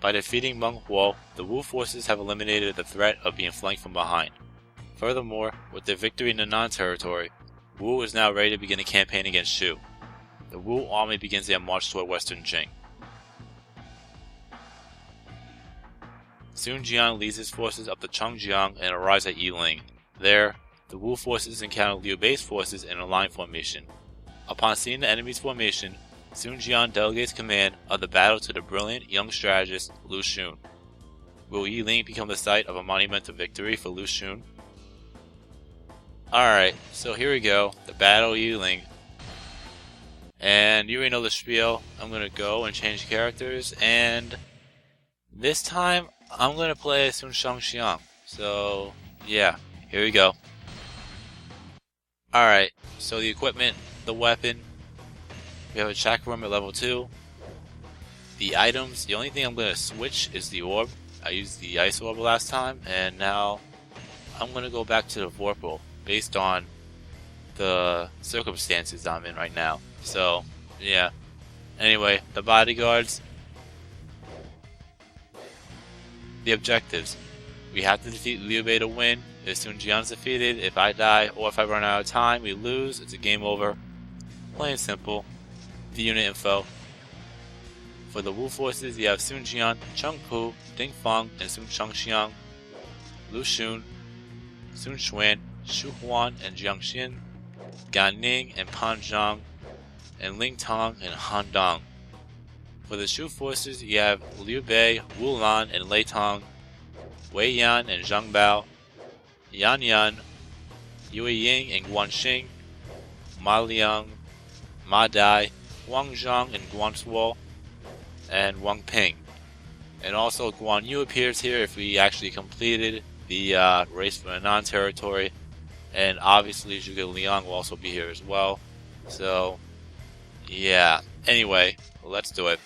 By defeating Meng Huo, the Wu forces have eliminated the threat of being flanked from behind. Furthermore, with their victory in the Nan territory, Wu is now ready to begin a campaign against Shu. The Wu army begins their march toward western Jing. Xun Jian leads his forces up the Chengjiang and arrives at Yi Ling. There, the Wu forces encounter Liu Bei's forces in a line formation. Upon seeing the enemy's formation, Xun Jian delegates command of the battle to the brilliant young strategist Lu Xun. Will Yi Ling become the site of a monumental victory for Lu Xun? Alright, so here we go, the battle of Yi Ling. And you already know the spiel. I'm gonna go and change characters, and this time I'm gonna play Xun Jian. So yeah, here we go. Alright, so the equipment, the weapon, we have a chakra room at level 2. The items, the only thing I'm gonna switch is the orb. I used the ice orb last time, and now I'm gonna go back to the Vorpal based on the circumstances I'm in right now. So yeah. Anyway, the bodyguards. The objectives. We have to defeat Liu Bei to win. If Xun Jian's defeated, if I die, or if I run out of time, we lose. It's a game over. Plain simple. The unit info. For the Wu forces, you have Xun Jian, Cheng Pu, Ding Feng, and Xun Chengxiang, Lu Xun, Sun Xuan, Shu Huan, and Jiang Xin, Gan Ning and Pan Zhang, and Ling Tong and Han Dong. For the Shu forces, you have Liu Bei, Wu Lan, and Lei Tong, Wei Yan and Zhang Bao, Yan Yan, Yue Ying and Guan Xing, Ma Liang, Ma Dai, Wang Zhang and Guan Suo, and Wang Ping. And also Guan Yu appears here if we actually completed the race for the Nan territory. And obviously Zhuge Liang will also be here as well. So yeah, anyway, let's do it.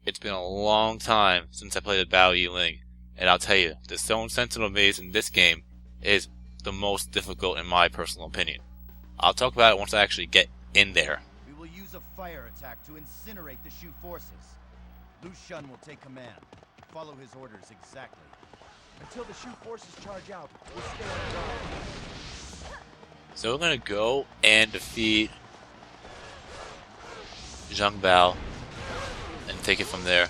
It's been a long time since I played the Battle of Yiling, and I'll tell you, the Stone Sentinel maze in this game is the most difficult in my personal opinion. I'll talk about it once I actually get in there. We will use a fire attack to incinerate the Shu forces. Lu Xun will take command. Follow his orders exactly. Until the Shu forces charge out, we'll stay on guard. So we're gonna go and defeat Zhang Bao and take it from there.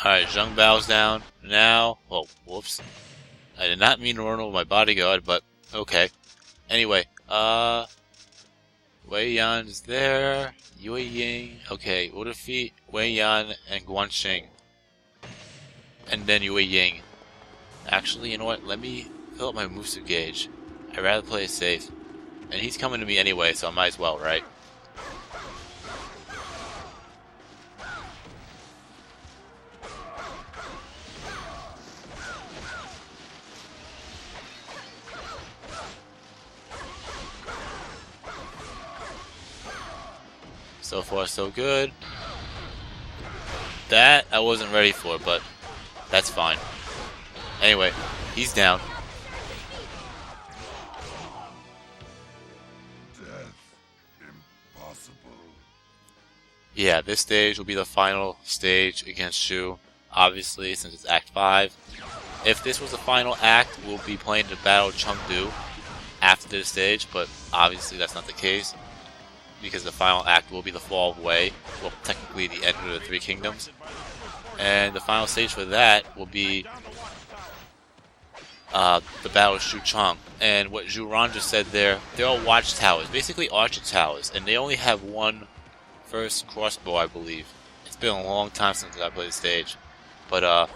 Alright, Zhang Bao's down. Now, oh, whoops. I did not mean to run over my bodyguard, but okay. Anyway, Wei Yan is there. Yue Ying. Okay, we'll defeat Wei Yan and Guan Xing. And then Yue Ying. Actually, you know what? Let me fill up my Musu gauge. I'd rather play it safe. And he's coming to me anyway, so I might as well, right? So far, so good. That I wasn't ready for, but that's fine. Anyway, he's down. Death impossible. Yeah, this stage will be the final stage against Shu, obviously, since it's Act 5. If this was the final act, we'll be playing the Battle of Chengdu after this stage, but obviously that's not the case, because the final act will be the Fall of Wei, well, technically the end of the Three Kingdoms. And the final stage for that will be the Battle of Xuchang. And what Zhu Ran just said there, they're all watchtowers, basically archer towers, and they only have one first crossbow, I believe. It's been a long time since I played the stage. But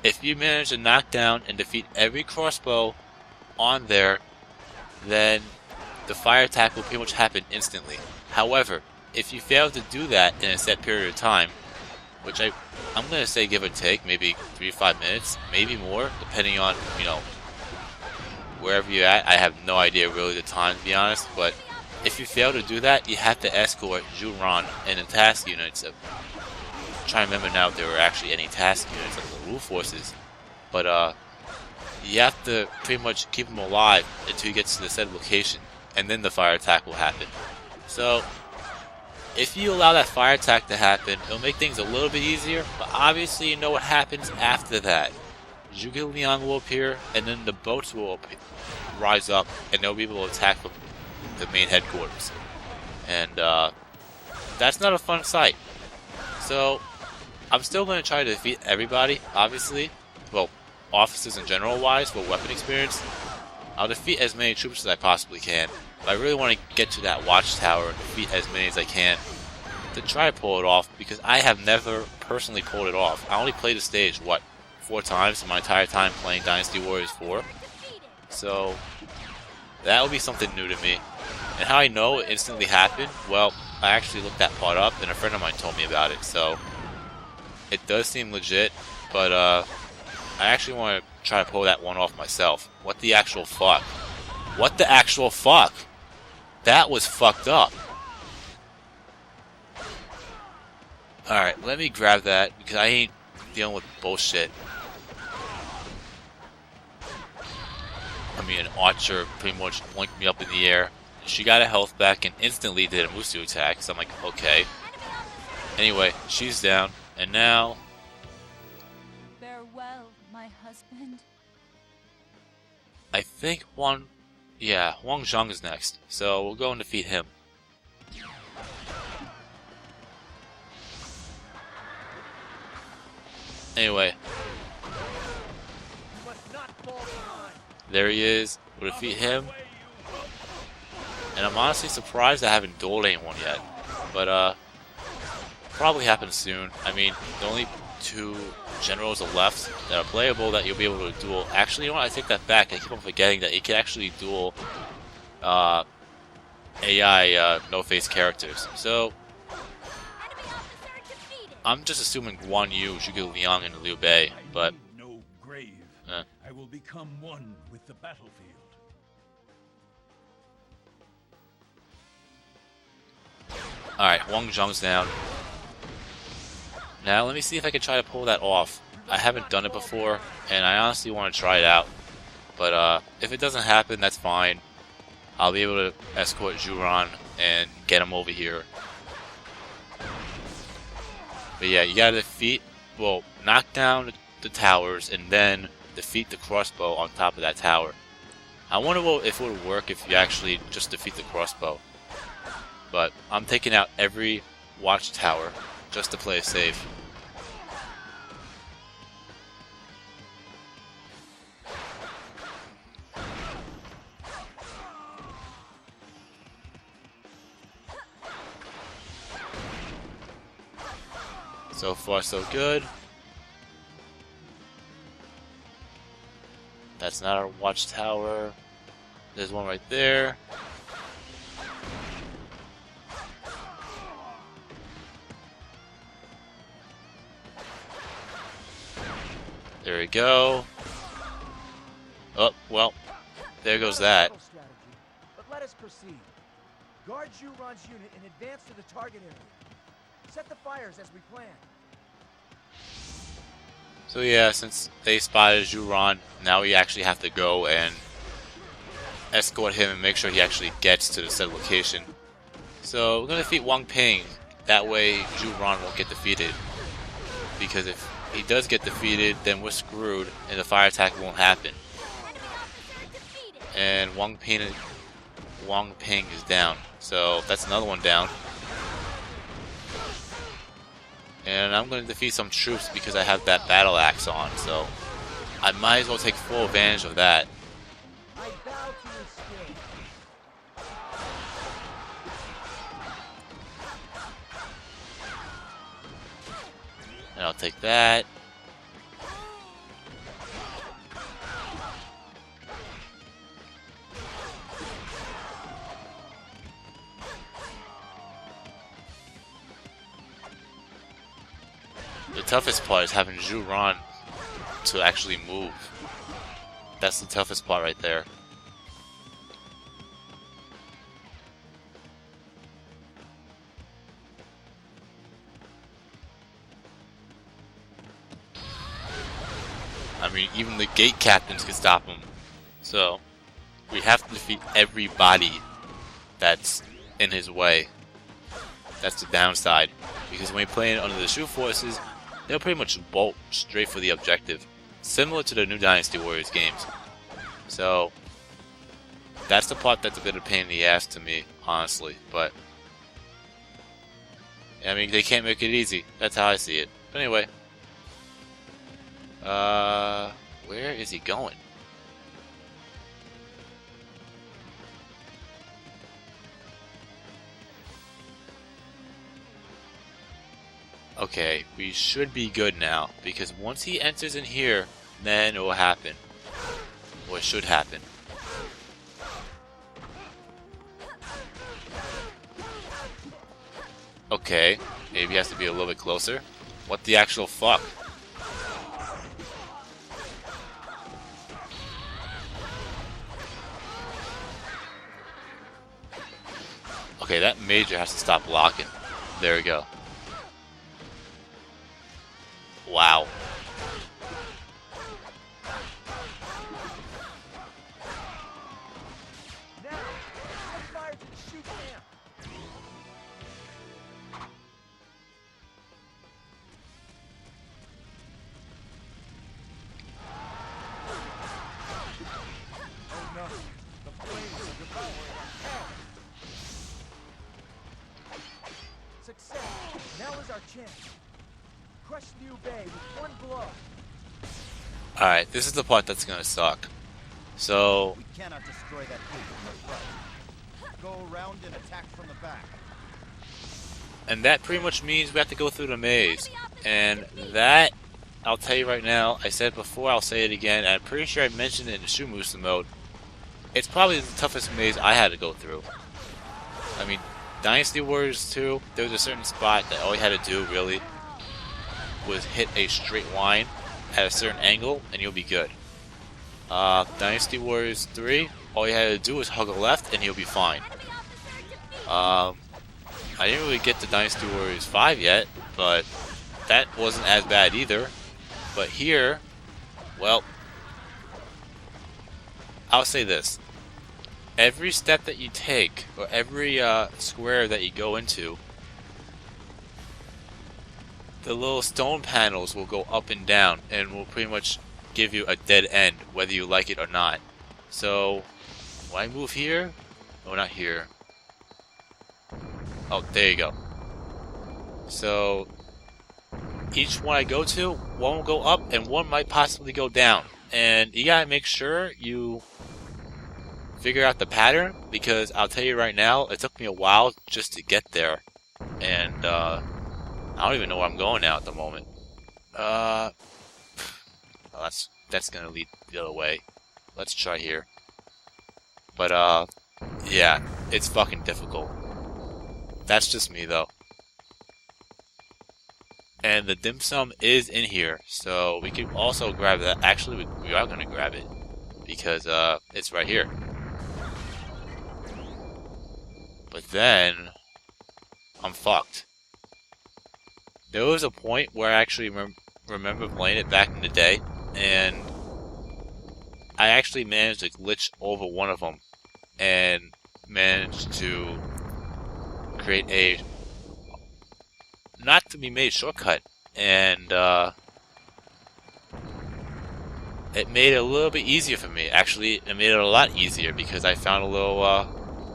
if you manage to knock down and defeat every crossbow on there, then the fire attack will pretty much happen instantly. However, if you fail to do that in a set period of time, which I'm gonna say give or take maybe 3 to 5 minutes, maybe more, depending on, you know, wherever you're at. I have no idea really the time, to be honest, but if you fail to do that, you have to escort Juran and the task units. I'm trying to remember now if there were actually any task units like the rule forces, but you have to pretty much keep him alive until he gets to the said location, and then the fire attack will happen. So if you allow that fire attack to happen, it'll make things a little bit easier, but obviously you know what happens after that. Zhuge Liang will appear, and then the boats will rise up, and they'll be able to attack from the main headquarters. And that's not a fun sight. So I'm still going to try to defeat everybody, obviously. Well, officers in general wise, for weapon experience. I'll defeat as many troops as I possibly can. But I really want to get to that watchtower and defeat as many as I can to try to pull it off, because I have never personally pulled it off. I only played the stage, what, 4 times in my entire time playing Dynasty Warriors 4. So that will be something new to me. And how I know it instantly happened, well, I actually looked that part up and a friend of mine told me about it. So it does seem legit, but I actually want to try to pull that one off myself. What the actual fuck? What the actual fuck? That was fucked up. Alright, let me grab that, because I ain't dealing with bullshit. I mean, an archer pretty much linked me up in the air. She got her health back and instantly did a Musu attack, so I'm like, okay. Anyway, she's down, and now... Farewell, my husband. I think Wang Zhang is next, so we'll go and defeat him. Anyway. There he is. We'll defeat him. And I'm honestly surprised I haven't dueled anyone yet. But, probably happen soon. I mean, the only 2 generals are left that are playable that you'll be able to duel. Actually, you know what? I take that back. I keep on forgetting that you can actually duel AI no-face characters. So, I'm just assuming Guan Yu, Zhuge Liang, and Liu Bei, but... no grave. I will become one with the battlefield. Alright, Wang Zhang's down. Now, let me see if I can try to pull that off. I haven't done it before, and I honestly want to try it out. But, if it doesn't happen, that's fine. I'll be able to escort Juran and get him over here. But yeah, you gotta defeat, well, knock down the towers, and then defeat the crossbow on top of that tower. I wonder if it would work if you actually just defeat the crossbow. But I'm taking out every watchtower just to play it safe. So far, so good. That's not our watchtower. There's one right there. There we go. Oh, well, there goes that. But let us proceed. Guard Juran's unit and advance to the target area. Set the fires as we planned. So yeah, since they spotted Juran, now we actually have to go and escort him and make sure he actually gets to the said location. So we're gonna defeat Wang Ping. That way Juran won't get defeated. Because if he does get defeated, then we're screwed and the fire attack won't happen. And Wang Ping is down. So that's another one down. And I'm going to defeat some troops because I have that battle axe on, so I might as well take full advantage of that. I bow to your skill. And I'll take that. The toughest part is having Zhu Ran to actually move. That's the toughest part right there. I mean, even the gate captains can stop him. So, we have to defeat everybody that's in his way. That's the downside. Because when you're playing under the Shu forces, they'll pretty much bolt straight for the objective. Similar to the new Dynasty Warriors games. So, that's the part that's a bit of a pain in the ass to me, honestly. But, I mean, they can't make it easy. That's how I see it. But anyway. Where is he going? Okay, we should be good now, because once he enters in here, then it will happen. Or it should happen. Okay, maybe he has to be a little bit closer. What the actual fuck? Okay, that major has to stop blocking. There we go. Wow. Now, set fire to the Shu camp. Oh no, the flames are devouring our camp. Success! Now is our chance. Crush Liu Bei with one blow. Alright, this is the part that's gonna suck. So, We cannot destroy that fleet from the front. Go around and attack from the back. and that pretty much means we have to go through the maze. And that, I'll tell you right now, I said it before, I'll say it again, and I'm pretty sure I mentioned it in the Shumusa mode. It's probably the toughest maze I had to go through. I mean, Dynasty Warriors 2, there was a certain spot that all you had to do, really, was hit a straight line at a certain angle, and you'll be good. Dynasty Warriors 3, all you had to do was hug a left, and you'll be fine. I didn't really get to Dynasty Warriors 5 yet, but that wasn't as bad either. But here, well, I'll say this. Every step that you take, or every square that you go into, the little stone panels will go up and down and will pretty much give you a dead end, whether you like it or not. So, when I move here, no, not here. Oh, there you go. So, each one I go to, one will go up and one might possibly go down. And you gotta make sure you figure out the pattern, because I'll tell you right now, it took me a while just to get there. And, I don't even know where I'm going now at the moment. Well, that's gonna lead the other way. Let's try here. But, yeah, it's fucking difficult. That's just me, though. And the dim sum is in here, so we can also grab that. Actually, we are gonna grab it, because, it's right here. But then, I'm fucked. There was a point where I actually remember playing it back in the day, and I actually managed to glitch over one of them, and managed to create a not to be made shortcut, and it made it a little bit easier for me. Actually, it made it a lot easier because I found a little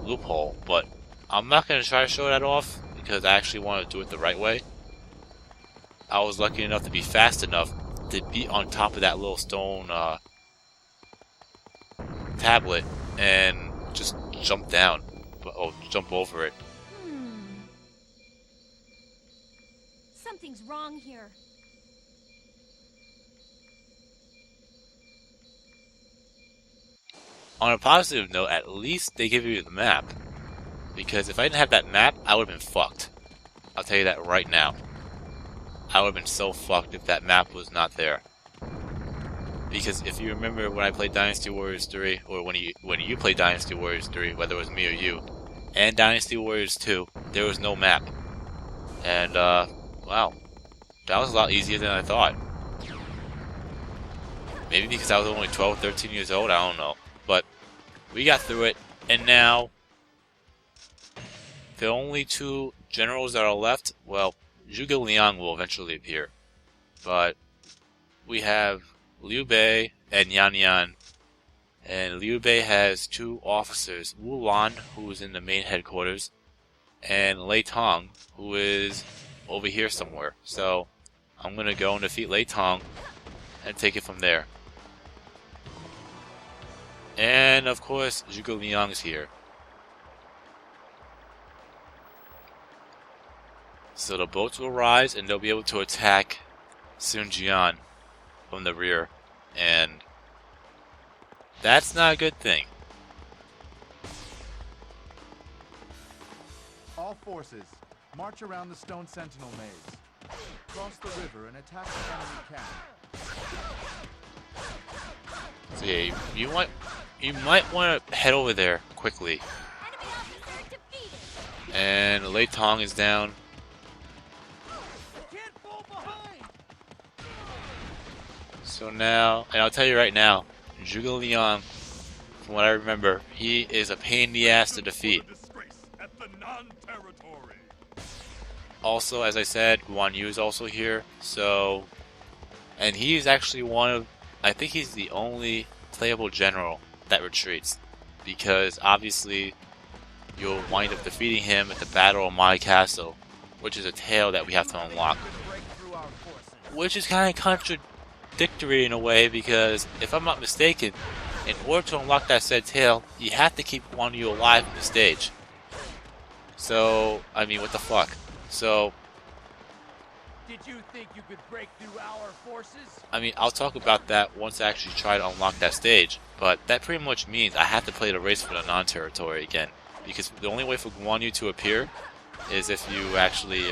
loophole, but I'm not going to try to show that off because I actually want to do it the right way. I was lucky enough to be fast enough to be on top of that little stone tablet and just jump down, jump over it. Something's wrong here. On a positive note, at least they give you the map. Because if I didn't have that map, I would have been fucked. I'll tell you that right now. I would have been so fucked if that map was not there. Because if you remember when I played Dynasty Warriors 3, or when you played Dynasty Warriors 3, whether it was me or you, and Dynasty Warriors 2, there was no map. And, wow. That was a lot easier than I thought. Maybe because I was only 12, 13 years old, I don't know. But we got through it, and now the only two generals that are left, well, Zhuge Liang will eventually appear. But we have Liu Bei and Yan Yan. And Liu Bei has two officers, Wu Lan, who is in the main headquarters, and Lei Tong, who is over here somewhere. So I'm going to go and defeat Lei Tong and take it from there. And of course, Zhuge Liang is here. So the boats will rise and they'll be able to attack Xun Jian from the rear. And that's not a good thing. All forces, march around the Stone Sentinel maze. Cross the river and attack the enemy camp. So yeah, you might want to head over there quickly. And Lei Tong is down. So now, and I'll tell you right now, Zhuge Liang, from what I remember, he is a pain in the ass to defeat. Also, as I said, Guan Yu is also here, so, and he's actually one of, I think he's the only playable general that retreats, because obviously you'll wind up defeating him at the Battle of Mai Castle, which is a tale that we have to unlock. Which is kind of contradictory in a way, because if I'm not mistaken, in order to unlock that said tale, you have to keep Guan Yu alive on the stage. So, I mean, what the fuck? So, did you think you could break through our forces? I mean, I'll talk about that once I actually try to unlock that stage, but that pretty much means I have to play the race for the non-territory again, because the only way for Guan Yu to appear is if you actually,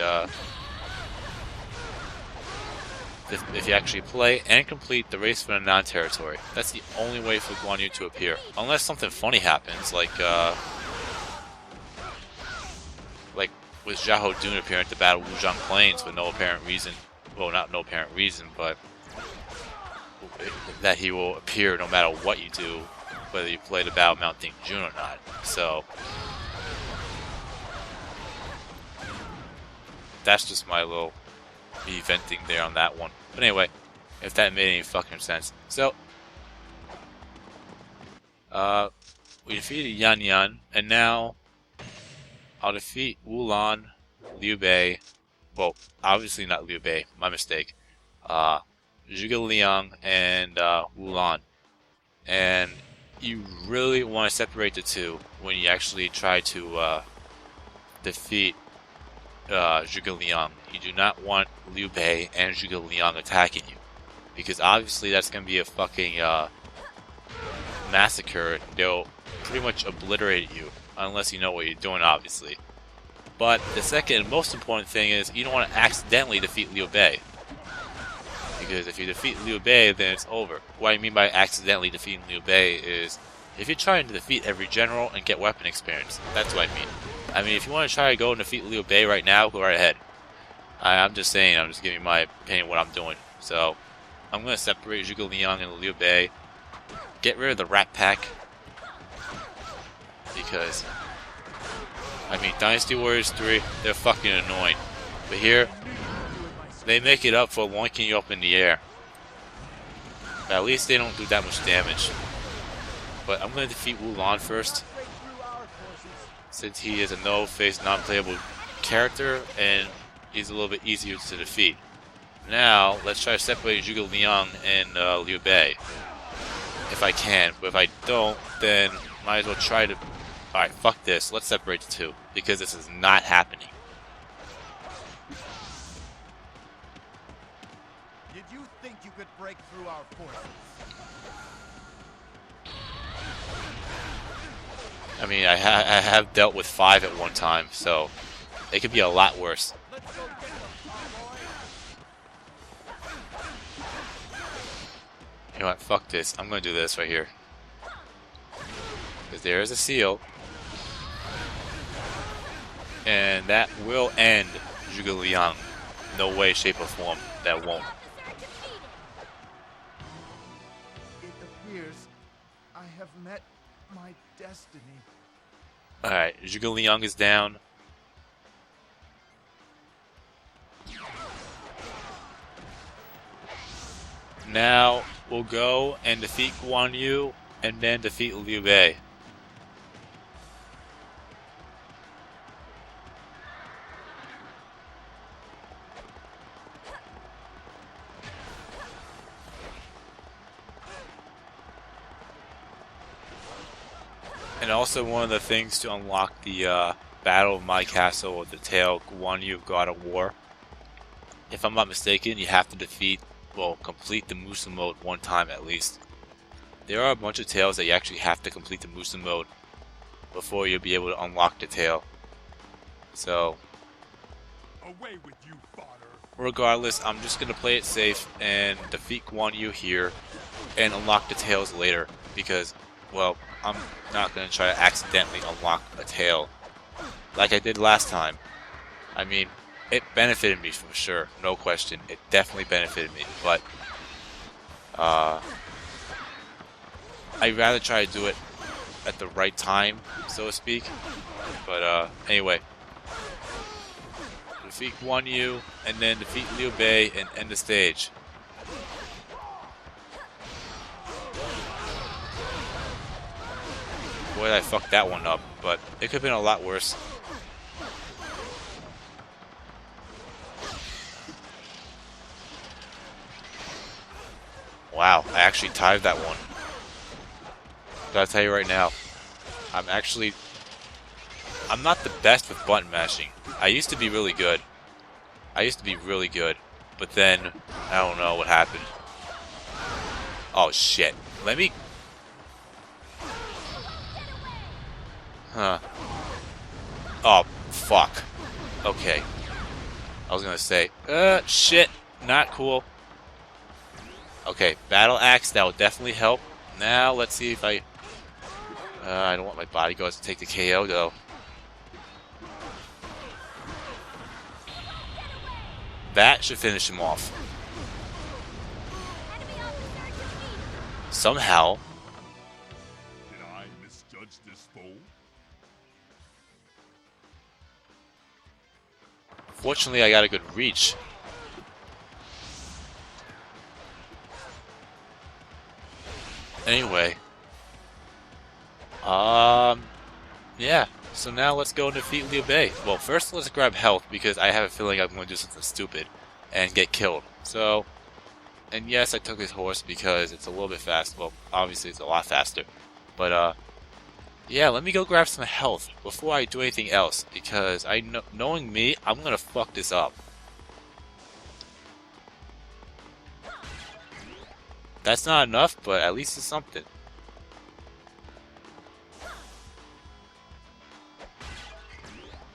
if you actually play and complete the race for the non-territory. That's the only way for Guan Yu to appear, unless something funny happens, like with Xiahou Dun appearing at the Battle of Wuzhang Plains for no apparent reason. Well, not no apparent reason, but that he will appear no matter what you do, whether you play the Battle of Mount Dingjun or not. So that's just my little me venting there on that one. But anyway, if that made any fucking sense. So we defeated Yan Yan, and now I'll defeat Wu Lan, Liu Bei, well, obviously not Liu Bei, my mistake, Zhuge Liang, and Wu Lan. And you really want to separate the two when you actually try to defeat Zhuge Liang. You do not want Liu Bei and Zhuge Liang attacking you, because obviously that's going to be a fucking massacre. They'll pretty much obliterate you. Unless you know what you're doing, obviously. But the second and most important thing is you don't want to accidentally defeat Liu Bei. Because if you defeat Liu Bei, then it's over. What I mean by accidentally defeating Liu Bei is if you're trying to defeat every general and get weapon experience. That's what I mean. I mean, if you want to try to go and defeat Liu Bei right now, go right ahead. I'm just saying, I'm just giving my opinion of what I'm doing. So, I'm going to separate Zhuge Liang and Liu Bei. Get rid of the Rat Pack. Because, I mean, Dynasty Warriors 3, they're fucking annoying. But here, they make it up for loinking you up in the air. But at least they don't do that much damage. But I'm going to defeat Wu Lan first, since he is a no-face, non-playable character, and he's a little bit easier to defeat. Now, let's try to separate Zhuge Liang and Liu Bei. If I can, but if I don't, then might as well try to... Alright, fuck this. Let's separate the two, because this is not happening. Did you think you could break through our forces? I mean, I have dealt with 5 at one time, so it could be a lot worse. know what? Fuck this. I'm gonna do this right here. Because there is a seal. And that will end Zhuge Liang. No way, shape, or form. That won't. It appears I have met my destiny. Alright, Zhuge Liang is down. Now we'll go and defeat Guan Yu and then defeat Liu Bei. And also one of the things to unlock the Battle of My Castle or the Tail Guan Yu God of War. If I'm not mistaken, you have to defeat, well, complete the Musa mode one time at least. There are a bunch of tails that you actually have to complete the Musa mode before you'll be able to unlock the tail. So, Away with you, fodder. regardless, I'm just going to play it safe and defeat Guan Yu here and unlock the tails later because, well, I'm not going to try to accidentally unlock a tail like I did last time. I mean, it benefited me for sure, no question. It definitely benefited me, but I'd rather try to do it at the right time, so to speak. But anyway, defeat Guan Yu and then defeat Liu Bei and end the stage. Boy, I fucked that one up, but it could have been a lot worse. Wow, I actually tied that one. Gotta tell you right now, I'm not the best with button mashing. I used to be really good. But then, I don't know what happened. Oh shit. Let me... Huh. Oh, fuck. Okay. I was gonna say, shit. Not cool. Okay, Battle Axe, that will definitely help. Now, let's see if I don't want my bodyguards to take the KO, though. That should finish him off. Somehow. Did I misjudge this foe? Fortunately, I got a good reach. Anyway. Yeah. So now let's go and defeat Liu Bei. Well, first let's grab health because I have a feeling I'm going to do something stupid and get killed. So, and yes, I took his horse because it's a little bit fast. Well, obviously it's a lot faster. But, yeah, let me go grab some health before I do anything else because knowing me, I'm going to fuck this up. That's not enough, but at least it's something.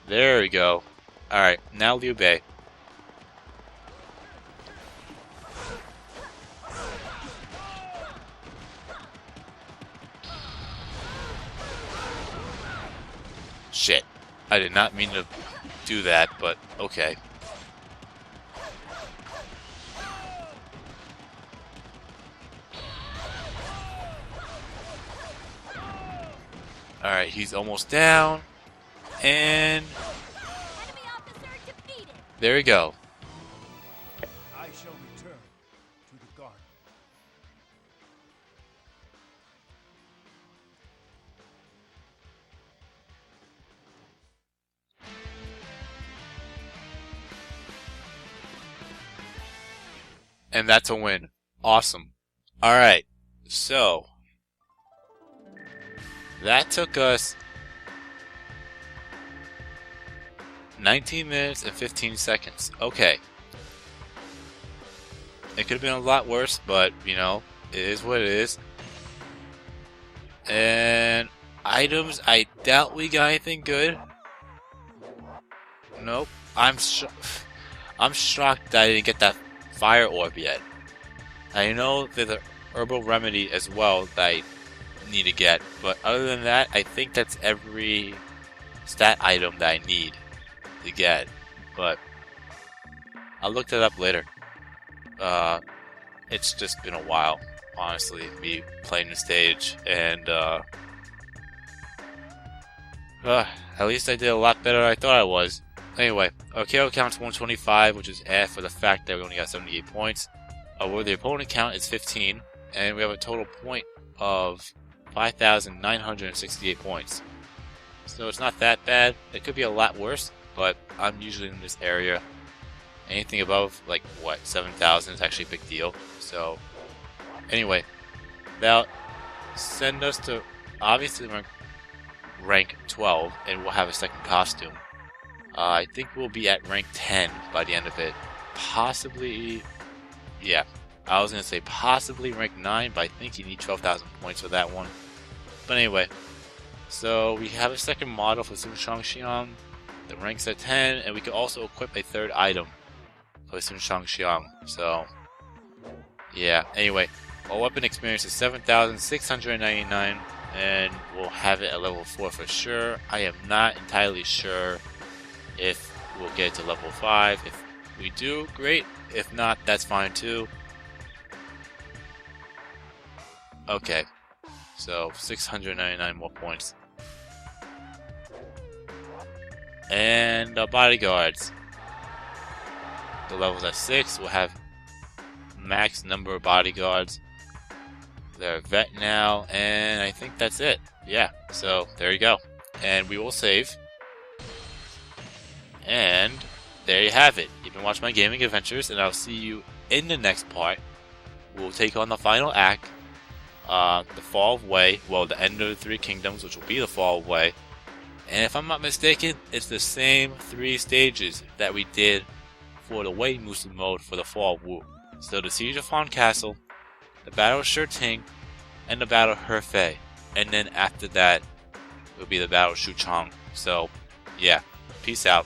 There we go. Alright, now Liu Bei. Shit. I did not mean to do that, but okay. Alright, he's almost down. And there we go. I shall return to the garden. And that's a win. Awesome. Alright, so that took us 19 minutes and 15 seconds. Okay. It could have been a lot worse, but, you know, it is what it is. And items, I doubt we got anything good. Nope. I'm shocked that I didn't get that fire orb yet. I know that herbal remedy as well that I need to get. But other than that, I think that's every stat item that I need to get. But I'll look that up later. It's just been a while, honestly, me playing the stage, and at least I did a lot better than I thought I was. Anyway, our KO count's 125, which is F for the fact that we only got 78 points. Where the opponent count is 15, and we have a total point of 5,968 points. So it's not that bad. It could be a lot worse, but I'm usually in this area. Anything above, like, what, 7,000 is actually a big deal. So, anyway, that'll send us to, obviously, rank 12, and we'll have a second costume. I think we'll be at rank 10 by the end of it. Possibly, yeah, I was going to say possibly rank 9, but I think you need 12,000 points for that one. But anyway, so we have a second model for Xun Jian. The rank's at 10, and we can also equip a third item for Xun Jian. So, yeah, anyway, our weapon experience is 7,699, and we'll have it at level 4 for sure. I am not entirely sure if we'll get it to level 5. If we do, great. If not, that's fine too. Okay, so 699 more points. And bodyguards. The level's at 6. We'll have max number of bodyguards. They're a vet now, and I think that's it. Yeah, so there you go. And we will save. And there you have it. You've been watching my gaming adventures, and I'll see you in the next part. We'll take on the final act, the Fall of Wei, well, the end of the Three Kingdoms, which will be the Fall of Wei. And if I'm not mistaken, it's the same 3 stages that we did for the Wei Musu mode for the Fall of Wu. So the Siege of Han Castle, the Battle of Shurting, and the Battle of Hefei. And then after that, it will be the Battle of Xuchang. So, yeah, peace out.